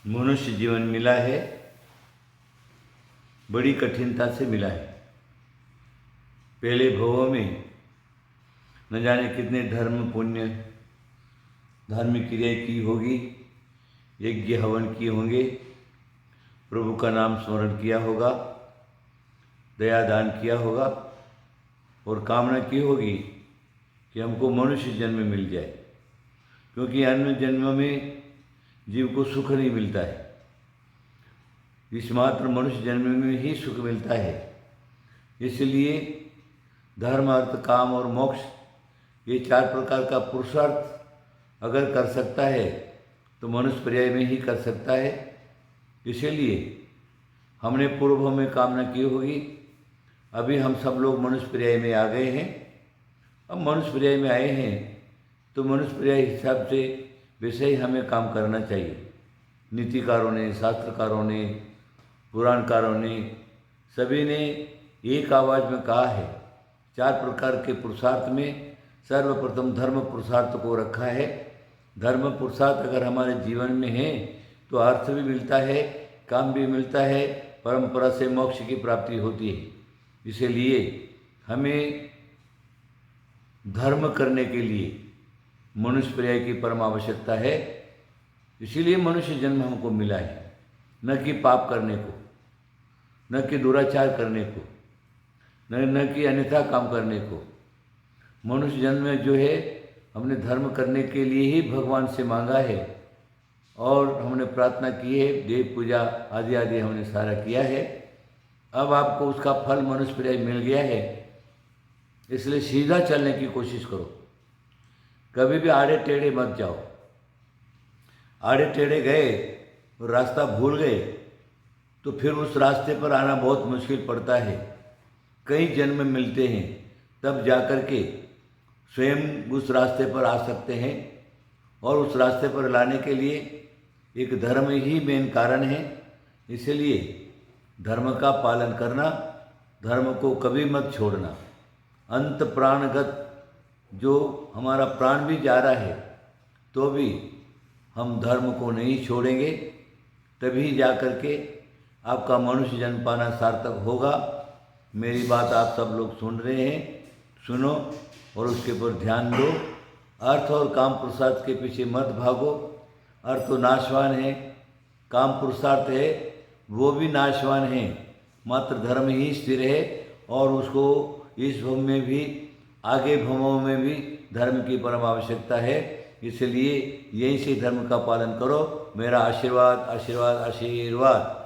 मनुष्य जीवन मिला है, बड़ी कठिनता से मिला है। पहले भवों में न जाने कितने धर्म पुण्य धार्मिक क्रियाएं की होगी, यज्ञ हवन किए होंगे, प्रभु का नाम स्मरण किया होगा, दया दान किया होगा और कामना की होगी कि हमको मनुष्य जन्म मिल जाए, क्योंकि अन्य जन्म में जीव को सुख नहीं मिलता है। इस मात्र मनुष्य जन्म में ही सुख मिलता है। इसलिए धर्म, अर्थ, काम और मोक्ष, ये 4 प्रकार का पुरुषार्थ अगर कर सकता है तो मनुष्य पर्याय में ही कर सकता है। इसीलिए हमने पूर्व में कामना की होगी, अभी हम सब लोग मनुष्य पर्याय में आ गए हैं। अब मनुष्य पर्याय में आए हैं तो मनुष्य पर्याय हिसाब से वैसे ही हमें काम करना चाहिए। नीतिकारों ने, शास्त्रकारों ने, पुराणकारों ने, सभी ने एक आवाज़ में कहा है, 4 प्रकार के पुरुषार्थ में सर्वप्रथम धर्म पुरुषार्थ को रखा है। धर्म पुरुषार्थ अगर हमारे जीवन में है तो अर्थ भी मिलता है, काम भी मिलता है, परंपरा से मोक्ष की प्राप्ति होती है। इसलिए हमें धर्म करने के लिए मनुष्य पर्याय की परम आवश्यकता है। इसीलिए मनुष्य जन्म हमको मिला है, न कि पाप करने को, न कि दुराचार करने को, न कि अन्यथा काम करने को। मनुष्य जन्म में जो है हमने धर्म करने के लिए ही भगवान से मांगा है और हमने प्रार्थना की है, देव पूजा आदि आदि हमने सारा किया है। अब आपको उसका फल मनुष्य पर्याय मिल गया है, इसलिए सीधा चलने की कोशिश करो। कभी भी आड़े टेढ़े मत जाओ। आड़े टेढ़े गए और रास्ता भूल गए तो फिर उस रास्ते पर आना बहुत मुश्किल पड़ता है। कई जन्म मिलते हैं तब जाकर के स्वयं उस रास्ते पर आ सकते हैं, और उस रास्ते पर लाने के लिए एक धर्म ही मेन कारण है। इसलिए धर्म का पालन करना, धर्म को कभी मत छोड़ना। अंत प्राणगत, जो हमारा प्राण भी जा रहा है तो भी हम धर्म को नहीं छोड़ेंगे, तभी जा कर के आपका मनुष्य जन्म पाना सार्थक होगा। मेरी बात आप सब लोग सुन रहे हैं, सुनो और उसके ऊपर ध्यान दो। अर्थ और काम पुरुषार्थ के पीछे मत भागो। अर्थ तो नाशवान है, काम पुरुषार्थ है वो भी नाशवान है, मात्र धर्म ही स्थिर है और उसको इस भव में भी आगे भवों में भी धर्म की परम आवश्यकता है। इसलिए यहीं से धर्म का पालन करो। मेरा आशीर्वाद आशीर्वाद आशीर्वाद।